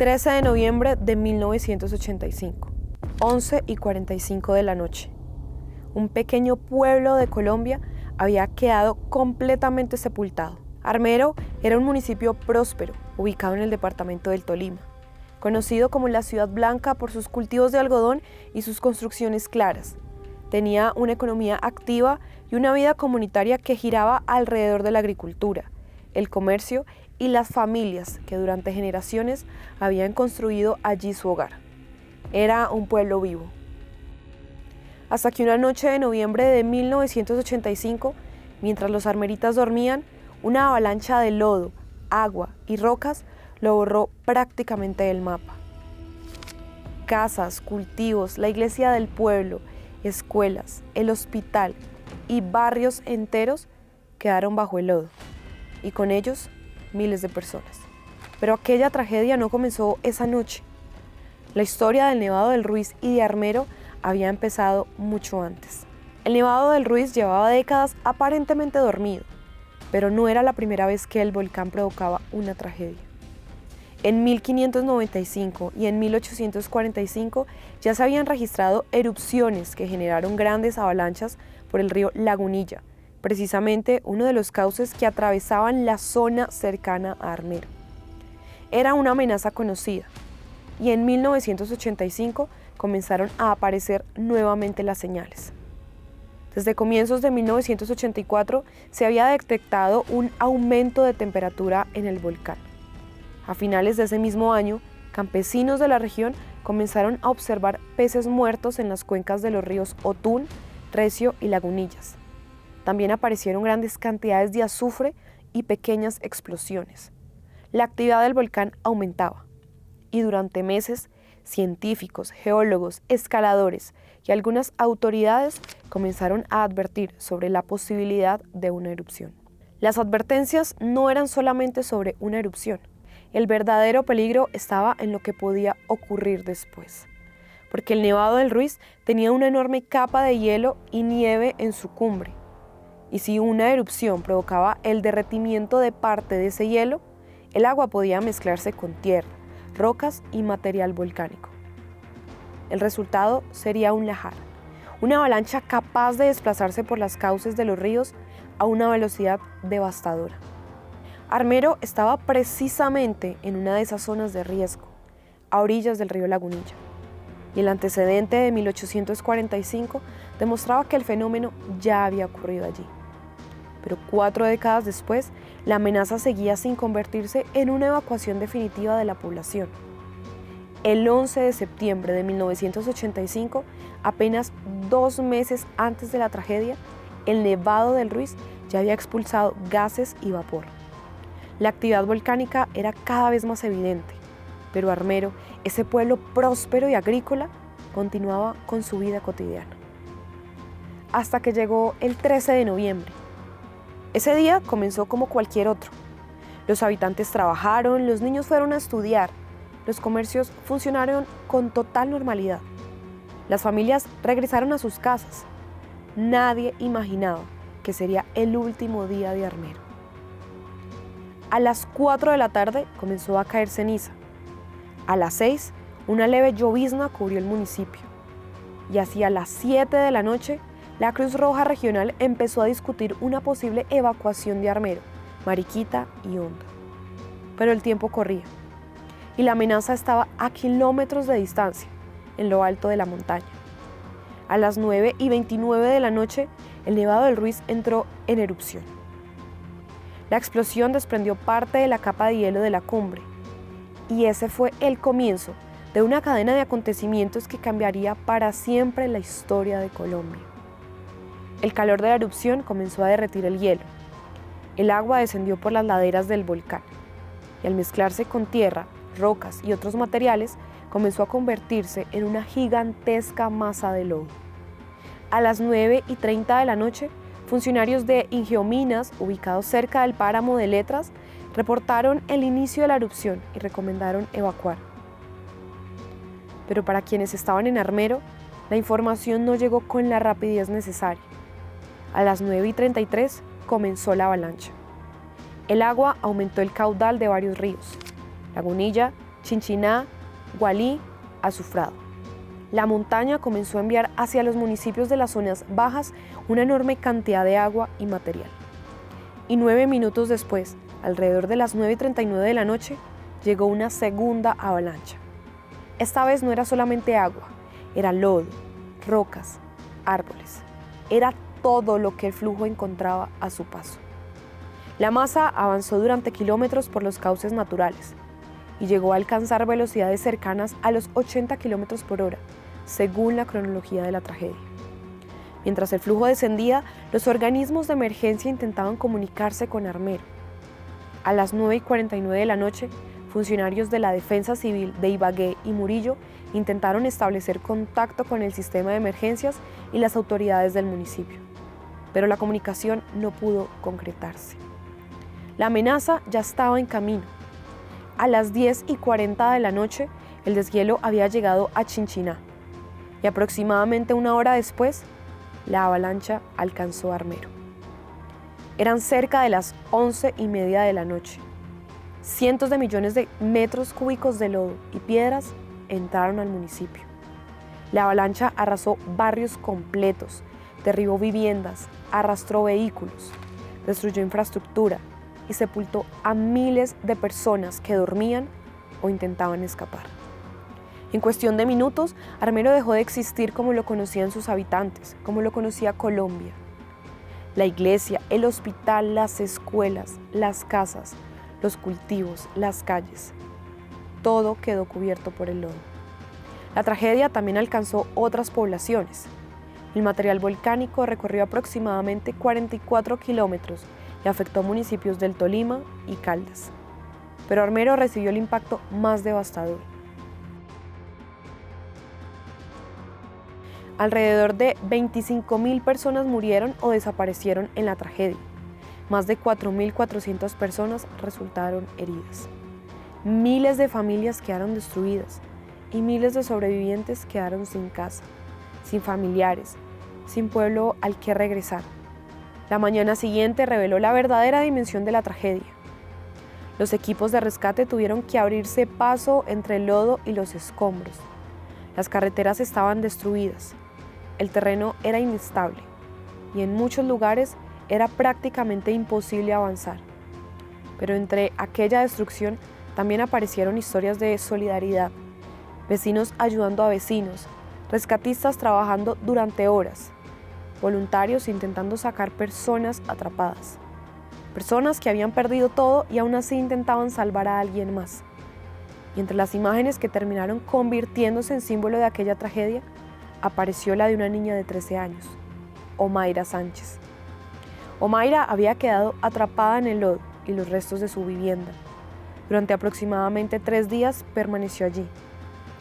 13 de noviembre de 1985, 11:45 de la noche. Un pequeño pueblo de Colombia había quedado completamente sepultado. Armero era un municipio próspero, ubicado en el departamento del Tolima, conocido como la Ciudad Blanca por sus cultivos de algodón y sus construcciones claras. Tenía una economía activa y una vida comunitaria que giraba alrededor de la agricultura, el comercio y las familias que durante generaciones habían construido allí su hogar. Era un pueblo vivo. Hasta que una noche de noviembre de 1985, mientras los armeritas dormían, una avalancha de lodo, agua y rocas lo borró prácticamente del mapa. Casas, cultivos, la iglesia del pueblo, escuelas, el hospital y barrios enteros quedaron bajo el lodo, y con ellos miles de personas. Pero aquella tragedia no comenzó esa noche. La historia del Nevado del Ruiz y de Armero había empezado mucho antes. El Nevado del Ruiz llevaba décadas aparentemente dormido, pero no era la primera vez que el volcán provocaba una tragedia. En 1595 y en 1845 ya se habían registrado erupciones que generaron grandes avalanchas por el río Lagunilla, precisamente uno de los cauces que atravesaban la zona cercana a Armero. Era una amenaza conocida, y en 1985 comenzaron a aparecer nuevamente las señales. Desde comienzos de 1984 se había detectado un aumento de temperatura en el volcán. A finales de ese mismo año, campesinos de la región comenzaron a observar peces muertos en las cuencas de los ríos Otún, Recio y Lagunillas. También aparecieron grandes cantidades de azufre y pequeñas explosiones. La actividad del volcán aumentaba, y durante meses, científicos, geólogos, escaladores y algunas autoridades comenzaron a advertir sobre la posibilidad de una erupción. Las advertencias no eran solamente sobre una erupción. El verdadero peligro estaba en lo que podía ocurrir después, porque el Nevado del Ruiz tenía una enorme capa de hielo y nieve en su cumbre, y si una erupción provocaba el derretimiento de parte de ese hielo, el agua podía mezclarse con tierra, rocas y material volcánico. El resultado sería un lahar, una avalancha capaz de desplazarse por las cauces de los ríos a una velocidad devastadora. Armero estaba precisamente en una de esas zonas de riesgo, a orillas del río Lagunilla, y el antecedente de 1845 demostraba que el fenómeno ya había ocurrido allí. Pero 4 décadas después, la amenaza seguía sin convertirse en una evacuación definitiva de la población. El 11 de septiembre de 1985, apenas 2 meses antes de la tragedia, el Nevado del Ruiz ya había expulsado gases y vapor. La actividad volcánica era cada vez más evidente, pero Armero, ese pueblo próspero y agrícola, continuaba con su vida cotidiana. Hasta que llegó el 13 de noviembre. Ese día comenzó como cualquier otro. Los habitantes trabajaron, los niños fueron a estudiar, los comercios funcionaron con total normalidad. Las familias regresaron a sus casas. Nadie imaginaba que sería el último día de Armero. A las 4 de la tarde comenzó a caer ceniza. A las 6, una leve llovizna cubrió el municipio. Y hacia las 7 de la noche, la Cruz Roja Regional empezó a discutir una posible evacuación de Armero, Mariquita y Honda. Pero el tiempo corría, y la amenaza estaba a kilómetros de distancia, en lo alto de la montaña. A las 9:29 de la noche, el Nevado del Ruiz entró en erupción. La explosión desprendió parte de la capa de hielo de la cumbre, y ese fue el comienzo de una cadena de acontecimientos que cambiaría para siempre la historia de Colombia. El calor de la erupción comenzó a derretir el hielo. El agua descendió por las laderas del volcán, y al mezclarse con tierra, rocas y otros materiales, comenzó a convertirse en una gigantesca masa de lodo. A las 9:30 de la noche, funcionarios de Ingeominas, ubicados cerca del páramo de Letras, reportaron el inicio de la erupción y recomendaron evacuar. Pero para quienes estaban en Armero, la información no llegó con la rapidez necesaria. A las 9:33 comenzó la avalancha. El agua aumentó el caudal de varios ríos, Lagunilla, Chinchiná, Gualí, Azufrado. La montaña comenzó a enviar hacia los municipios de las zonas bajas una enorme cantidad de agua y material. Y 9 minutos después, alrededor de las 9:39 de la noche, llegó una segunda avalancha. Esta vez no era solamente agua, era lodo, rocas, árboles. Era todo lo que el flujo encontraba a su paso. La masa avanzó durante kilómetros por los cauces naturales y llegó a alcanzar velocidades cercanas a los 80 kilómetros por hora, según la cronología de la tragedia. Mientras el flujo descendía, los organismos de emergencia intentaban comunicarse con Armero. A las 9:49 de la noche, funcionarios de la Defensa Civil de Ibagué y Murillo intentaron establecer contacto con el sistema de emergencias y las autoridades del municipio, pero la comunicación no pudo concretarse. La amenaza ya estaba en camino. A las 10:40 de la noche, el deshielo había llegado a Chinchiná y aproximadamente una hora después, la avalancha alcanzó a Armero. Eran cerca de las 11:30 de la noche. Cientos de millones de metros cúbicos de lodo y piedras entraron al municipio. La avalancha arrasó barrios completos, derribó viviendas, arrastró vehículos, destruyó infraestructura y sepultó a miles de personas que dormían o intentaban escapar. En cuestión de minutos, Armero dejó de existir como lo conocían sus habitantes, como lo conocía Colombia. La iglesia, el hospital, las escuelas, las casas, los cultivos, las calles, todo quedó cubierto por el lodo. La tragedia también alcanzó otras poblaciones. El material volcánico recorrió aproximadamente 44 kilómetros y afectó municipios del Tolima y Caldas. Pero Armero recibió el impacto más devastador. Alrededor de 25.000 personas murieron o desaparecieron en la tragedia. Más de 4.400 personas resultaron heridas. Miles de familias quedaron destruidas y miles de sobrevivientes quedaron sin casa, sin familiares, sin pueblo al que regresar. La mañana siguiente reveló la verdadera dimensión de la tragedia. Los equipos de rescate tuvieron que abrirse paso entre el lodo y los escombros. Las carreteras estaban destruidas. El terreno era inestable y en muchos lugares era prácticamente imposible avanzar. Pero entre aquella destrucción también aparecieron historias de solidaridad, vecinos ayudando a vecinos, rescatistas trabajando durante horas, voluntarios intentando sacar personas atrapadas, personas que habían perdido todo y aún así intentaban salvar a alguien más. Y entre las imágenes que terminaron convirtiéndose en símbolo de aquella tragedia, apareció la de una niña de 13 años, Omaira Sánchez. Omaira había quedado atrapada en el lodo y los restos de su vivienda. Durante aproximadamente 3 días permaneció allí.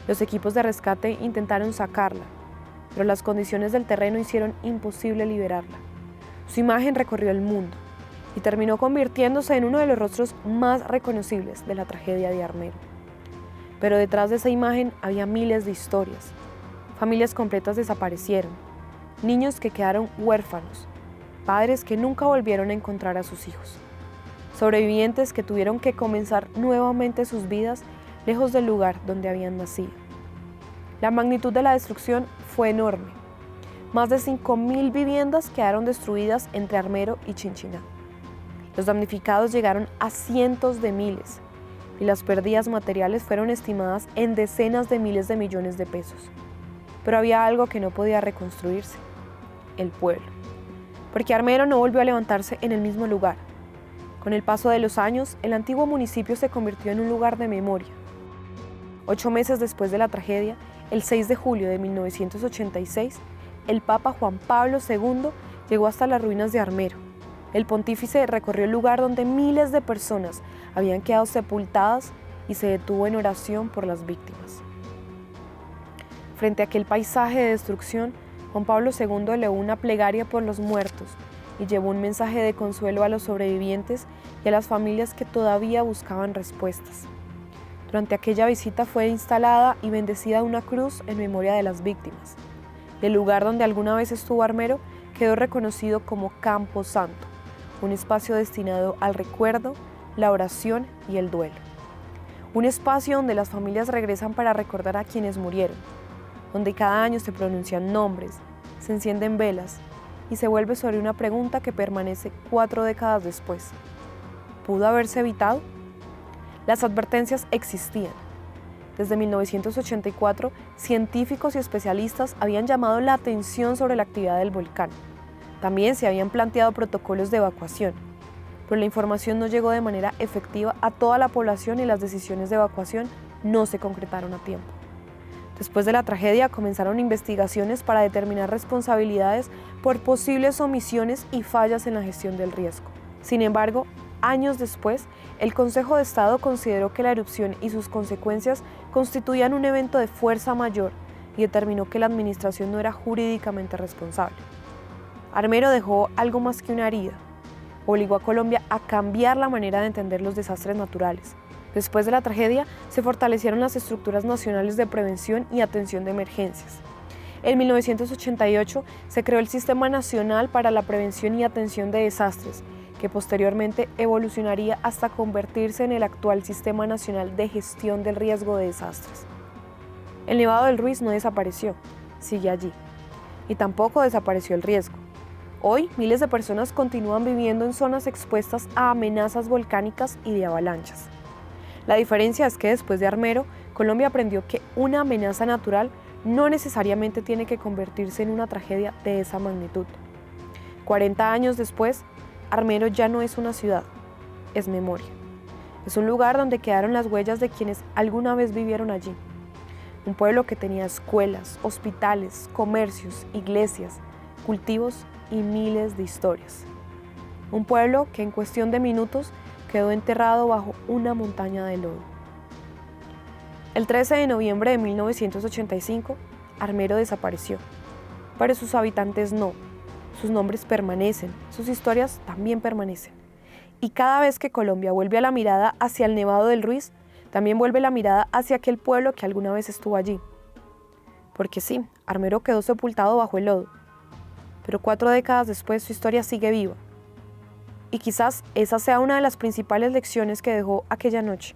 Los equipos de rescate intentaron sacarla, pero las condiciones del terreno hicieron imposible liberarla. Su imagen recorrió el mundo y terminó convirtiéndose en uno de los rostros más reconocibles de la tragedia de Armero. Pero detrás de esa imagen había miles de historias. Familias completas desaparecieron, niños que quedaron huérfanos, padres que nunca volvieron a encontrar a sus hijos, sobrevivientes que tuvieron que comenzar nuevamente sus vidas lejos del lugar donde habían nacido. La magnitud de la destrucción fue enorme. Más de 5.000 viviendas quedaron destruidas entre Armero y Chinchiná. Los damnificados llegaron a cientos de miles y las pérdidas materiales fueron estimadas en decenas de miles de millones de pesos. Pero había algo que no podía reconstruirse: el pueblo. Porque Armero no volvió a levantarse en el mismo lugar. Con el paso de los años, el antiguo municipio se convirtió en un lugar de memoria. 8 meses después de la tragedia, el 6 de julio de 1986, el Papa Juan Pablo II llegó hasta las ruinas de Armero. El pontífice recorrió el lugar donde miles de personas habían quedado sepultadas y se detuvo en oración por las víctimas. Frente a aquel paisaje de destrucción, Juan Pablo II elevó una plegaria por los muertos y llevó un mensaje de consuelo a los sobrevivientes y a las familias que todavía buscaban respuestas. Durante aquella visita fue instalada y bendecida una cruz en memoria de las víctimas. El lugar donde alguna vez estuvo Armero quedó reconocido como Campo Santo, un espacio destinado al recuerdo, la oración y el duelo. un espacio donde las familias regresan para recordar a quienes murieron, donde cada año se pronuncian nombres, se encienden velas y se vuelve sobre una pregunta que permanece 4 décadas después. ¿Pudo haberse evitado? Las advertencias existían. Desde 1984, científicos y especialistas habían llamado la atención sobre la actividad del volcán. También se habían planteado protocolos de evacuación, pero la información no llegó de manera efectiva a toda la población y las decisiones de evacuación no se concretaron a tiempo. Después de la tragedia comenzaron investigaciones para determinar responsabilidades por posibles omisiones y fallas en la gestión del riesgo. Sin embargo, años después, el Consejo de Estado consideró que la erupción y sus consecuencias constituían un evento de fuerza mayor y determinó que la administración no era jurídicamente responsable. Armero dejó algo más que una herida. Obligó a Colombia a cambiar la manera de entender los desastres naturales. Después de la tragedia, se fortalecieron las estructuras nacionales de prevención y atención de emergencias. En 1988 se creó el Sistema Nacional para la Prevención y Atención de Desastres, que posteriormente evolucionaría hasta convertirse en el actual Sistema Nacional de Gestión del Riesgo de Desastres. El Nevado del Ruiz no desapareció, sigue allí. Y tampoco desapareció el riesgo. Hoy, miles de personas continúan viviendo en zonas expuestas a amenazas volcánicas y de avalanchas. La diferencia es que después de Armero, Colombia aprendió que una amenaza natural no necesariamente tiene que convertirse en una tragedia de esa magnitud. 40 años después, Armero ya no es una ciudad, es memoria. Es un lugar donde quedaron las huellas de quienes alguna vez vivieron allí. Un pueblo que tenía escuelas, hospitales, comercios, iglesias, cultivos y miles de historias. Un pueblo que en cuestión de minutos quedó enterrado bajo una montaña de lodo. El 13 de noviembre de 1985, Armero desapareció, pero sus habitantes no. Sus nombres permanecen, sus historias también permanecen. Y cada vez que Colombia vuelve la mirada hacia el Nevado del Ruiz, también vuelve la mirada hacia aquel pueblo que alguna vez estuvo allí. Porque sí, Armero quedó sepultado bajo el lodo, pero 4 décadas después su historia sigue viva. Y quizás esa sea una de las principales lecciones que dejó aquella noche.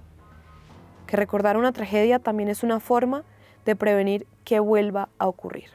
Que recordar una tragedia también es una forma de prevenir que vuelva a ocurrir.